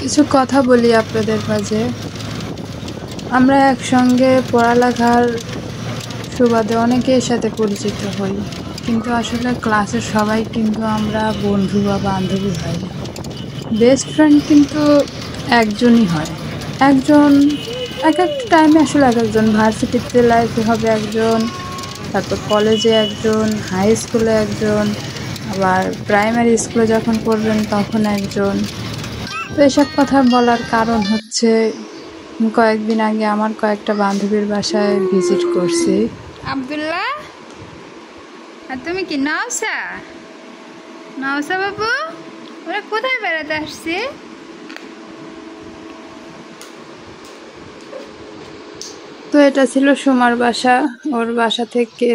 কিছু কথা বলি আপনাদের মাঝে। আমরা একসঙ্গে পড়ালেখার সুবাদে অনেকের সাথে পরিচিত হই, কিন্তু আসলে ক্লাসের সবাই কিন্তু আমরা বন্ধু বা বান্ধবী হই না। বেস্ট ফ্রেন্ড কিন্তু একজনই হয়। একজন এক একটা টাইমে আসলে এক একজন, ভার্সিটিতে লাইফে হবে একজন, তারপর কলেজে একজন, হাই স্কুলে একজন, আবার প্রাইমারি স্কুলে যখন পড়বেন তখন একজন। তো এসব কথা বলার কারণ হচ্ছে, কয়েকদিন আগে আমার কয়েকটা বান্ধবীর বাসায় ভিজিট করছি। আব্দুল্লাহ, আর তুমি কি নাওসা? নাওসা বাবু, ওরা কোথায় বেড়াতে আসছে? তো এটা ছিল সুমার বাসা। ওর বাসা থেকে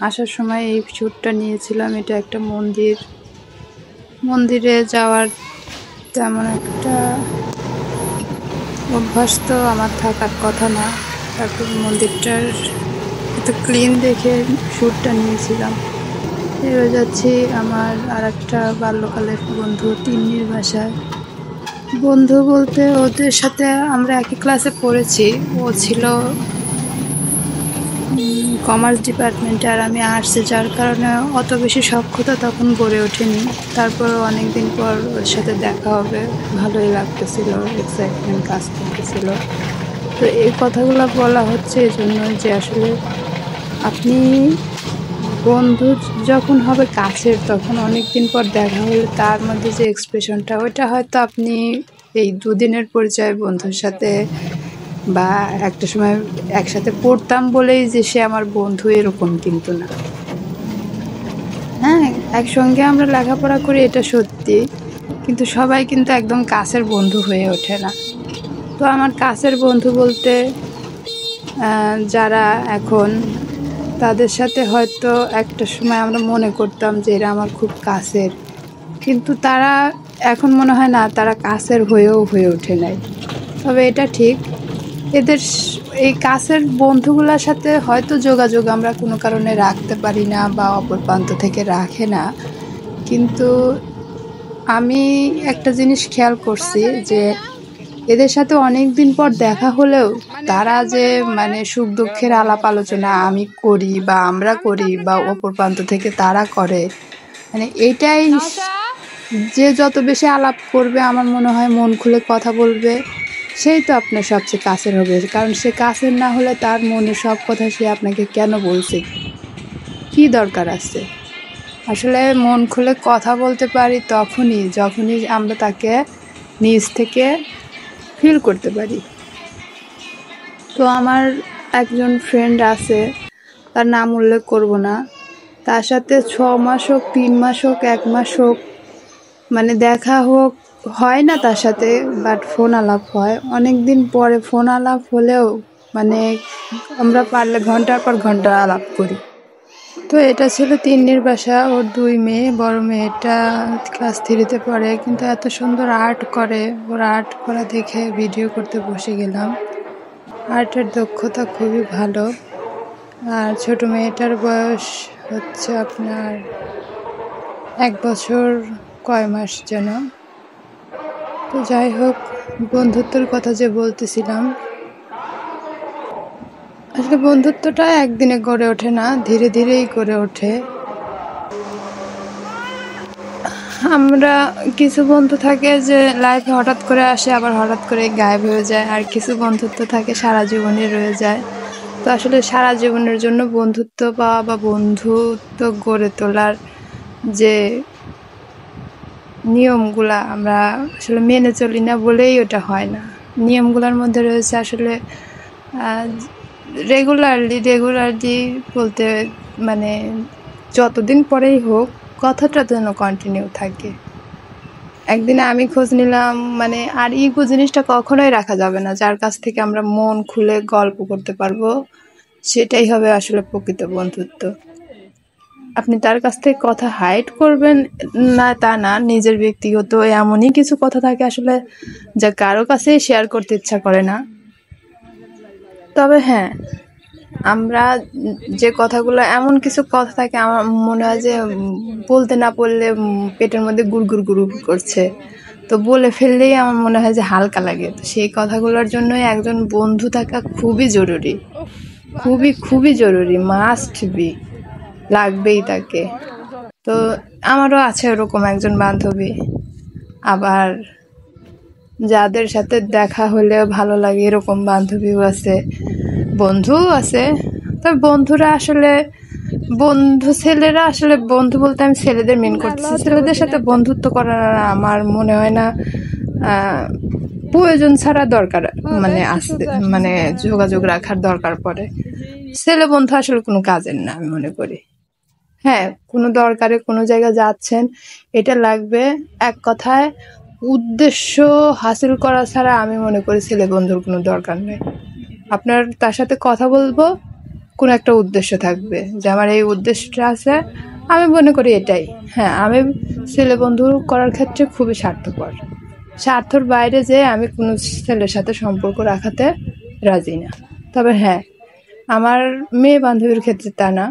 আসার সময় এই শ্যুটটা নিয়েছিলাম। এটা একটা মন্দিরে যাওয়ার তেমন একটা অভ্যাস তো আমার থাকার কথা না, তারপর মন্দিরটার এত ক্লিন দেখে শ্যুটটা নিয়েছিলাম। এবার যাচ্ছি আমার আর একটা বাল্যকালের বন্ধু তিন্নির বাসায়। বন্ধু বলতে ওদের সাথে আমরা একই ক্লাসে পড়েছি। ও ছিল কমার্স ডিপার্টমেন্টে আর আমি আর্টসে, যার কারণে অত বেশি সখ্যতা তখন গড়ে ওঠেনি। তারপরও অনেকদিন পর ওর সাথে দেখা হবে, ভালোই লাগতেছিল, এক্সাইটমেন্ট কাজ করতেছিল। তো এই কথাগুলো বলা হচ্ছে এই জন্য যে আসলে আপনি বন্ধু যখন হবে কাছের, তখন অনেক দিন পর দেখা হলে তার মধ্যে যে এক্সপ্রেশনটা, ওইটা হয়তো আপনি এই দুদিনের পরিচয় বন্ধুর সাথে বা একটা সময় একসাথে পড়তাম বলেই যে সে আমার বন্ধু, এরকম কিন্তু না। হ্যাঁ, একসঙ্গে আমরা লেখাপড়া করি, এটা সত্যি, কিন্তু সবাই কিন্তু একদম কাছের বন্ধু হয়ে ওঠে না। তো আমার কাছের বন্ধু বলতে যারা এখন, তাদের সাথে হয়তো একটা সময় আমরা মনে করতাম যে এরা আমার খুব কাছের, কিন্তু তারা এখন মনে হয় না তারা কাছের হয়ে ওঠে নাই। তবে এটা ঠিক, এদের এই কাছের বন্ধুগুলোর সাথে হয়তো যোগাযোগ আমরা কোনো কারণে রাখতে পারি না বা অপর প্রান্ত থেকে রাখে না, কিন্তু আমি একটা জিনিস খেয়াল করছি যে এদের সাথে অনেক দিন পর দেখা হলেও তারা যে মানে সুখ দুঃখের আলাপ আলোচনা আমি করি বা আমরা করি বা অপর প্রান্ত থেকে তারা করে, মানে এটাই যে যত বেশি আলাপ করবে, আমার মনে হয় মন খুলে কথা বলবে, সেই তো আপনার সবচেয়ে কাছের হবে। কারণ সে কাছের না হলে তার মনে সব কথা সে আপনাকে কেন বলছে, কি দরকার আছে? আসলে মন খুলে কথা বলতে পারি যখনই আমরা তাকে নিজ থেকে ফিল করতে পারি। তো আমার একজন ফ্রেন্ড আছে, তার নাম উল্লেখ করব না, তার সাথে 6 মাস হোক, 3 মাস হোক, 1 মাস হোক, মানে দেখা হয় না তার সাথে, বাট ফোন আলাপ হয়। অনেক দিন পরে ফোন আলাপ হলেও মানে আমরা পারলে ঘন্টার পর ঘন্টা আলাপ করি। তো এটা ছিল তিন্নির বাসা। ওর 2 মেয়ে, বড় মেয়েটা ক্লাস 3-তে পড়ে, কিন্তু এত সুন্দর আর্ট করে। ওর আর্ট করা দেখে ভিডিও করতে বসে গেলাম। আর্টের দক্ষতা খুবই ভালো। আর ছোট মেয়েটার বয়স হচ্ছে আপনার 1 বছর কয় মাস যেন। তো যাই হোক, বন্ধুত্বের কথা যে বলতেছিলাম, আসলে বন্ধুত্বটা একদিনে গড়ে ওঠে না, ধীরে ধীরেই গড়ে ওঠে। আমরা কিছু বন্ধু থাকে যে লাইফে হঠাৎ করে আসে, আবার হঠাৎ করে গায়েব হয়ে যায়, আর কিছু বন্ধুত্ব থাকে সারা জীবনে রয়ে যায়। তো আসলে সারা জীবনের জন্য বন্ধুত্ব পাওয়া বা বন্ধুত্ব গড়ে তোলার যে নিয়মগুলা আমরা আসলে মেনে চলি না বলেই ওটা হয় না। নিয়মগুলোর মধ্যে রয়েছে আসলে রেগুলারলি বলতে, মানে যতদিন পরেই হোক কথাটা যেন কন্টিনিউ থাকে। একদিনে আমি খোঁজ নিলাম, মানে আর ইগো জিনিসটা কখনোই রাখা যাবে না। যার কাছ থেকে আমরা মন খুলে গল্প করতে পারবো, সেটাই হবে আসলে প্রকৃত বন্ধুত্ব। আপনি তার কাছ থেকে কথা হাইড করবেন না তা না, নিজের ব্যক্তিগত এমনই কিছু কথা থাকে আসলে যা কারো কাছেই শেয়ার করতে ইচ্ছা করে না। তবে হ্যাঁ, আমরা যে কথাগুলো, এমন কিছু কথা থাকে আমার মনে হয় যে বলতে না বললে পেটের মধ্যে গুড়গুড় করছে, তো বলে ফেললেই আমার মনে হয় যে হালকা লাগে। তো সেই কথাগুলোর জন্যই একজন বন্ধু থাকা খুবই জরুরি, খুবই খুবই জরুরি, মাস্ট বি, লাগবেই তাকে। তো আমারও আছে ওরকম একজন বান্ধবী, আবার যাদের সাথে দেখা হলেও ভালো লাগে এরকম বান্ধবীও আছে, বন্ধুও আছে। তবে বন্ধুরা আসলে বন্ধু ছেলেরা আসলে বন্ধু বলতে আমি ছেলেদের মেন করতেছি, ছেলেদের সাথে বন্ধুত্ব করার আমার মনে হয় না প্রয়োজন ছাড়া দরকার মানে আসতে মানে যোগাযোগ রাখার দরকার পড়ে। ছেলে বন্ধু আসলে কোনো কাজের না আমি মনে করি। হ্যাঁ, কোনো দরকারে কোনো জায়গায় যাচ্ছেন, এটা লাগবে, এক কথায় উদ্দেশ্য হাসিল করা ছাড়া আমি মনে করি ছেলে বন্ধুর কোনো দরকার নেই। আপনার তার সাথে কথা বলবো, কোনো একটা উদ্দেশ্য থাকবে যে আমার এই উদ্দেশ্যটা আছে, আমি মনে করি এটাই। হ্যাঁ, আমি ছেলে বন্ধু করার ক্ষেত্রে খুবই স্বার্থপর, স্বার্থর বাইরে যে আমি কোনো ছেলের সাথে সম্পর্ক রাখাতে রাজি না। তবে হ্যাঁ, আমার মেয়ে বান্ধবীর ক্ষেত্রে তা না,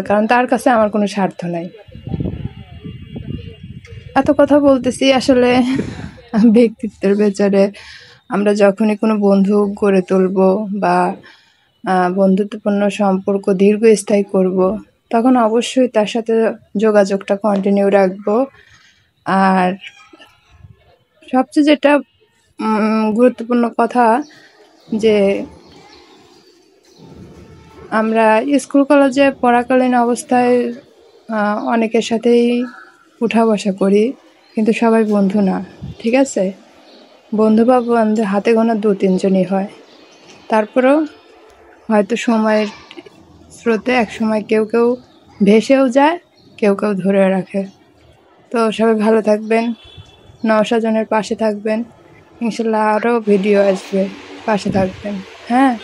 কারণ তার কাছে আমার কোনো স্বার্থ নাই। এত কথা বলতেছি আসলে ব্যক্তিত্বের ব্যাপারে। আমরা যখনই কোনো বন্ধু গড়ে তুলবো বা বন্ধুত্বপূর্ণ সম্পর্ক দীর্ঘস্থায়ী করব, তখন অবশ্যই তার সাথে যোগাযোগটা কন্টিনিউ রাখবো। আর সবচেয়ে যেটা গুরুত্বপূর্ণ কথা, যে আমরা স্কুল কলেজে পড়াকালীন অবস্থায় অনেকের সাথেই উঠা বসা করি, কিন্তু সবাই বন্ধু না, ঠিক আছে? বন্ধু বা বন্ধু হাতে গোনা 2-3 জনই হয়। তারপরেও হয়তো সময়ের স্রোতে এক সময় কেউ কেউ ভেসেও যায়, কেউ কেউ ধরে রাখে। তো সবাই ভালো থাকবেন, নওশাজনের পাশে থাকবেন, ইনশাল্লাহ আরও ভিডিও আসবে, পাশে থাকবেন। হ্যাঁ,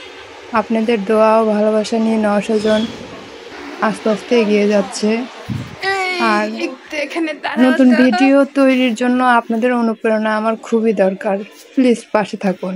আপনাদের দোয়া ও ভালোবাসা নিয়ে নওশাজন আস্তে আস্তে এগিয়ে যাচ্ছে। আর নতুন ভিডিও তৈরির জন্য আপনাদের অনুপ্রেরণা আমার খুবই দরকার, প্লিজ পাশে থাকুন।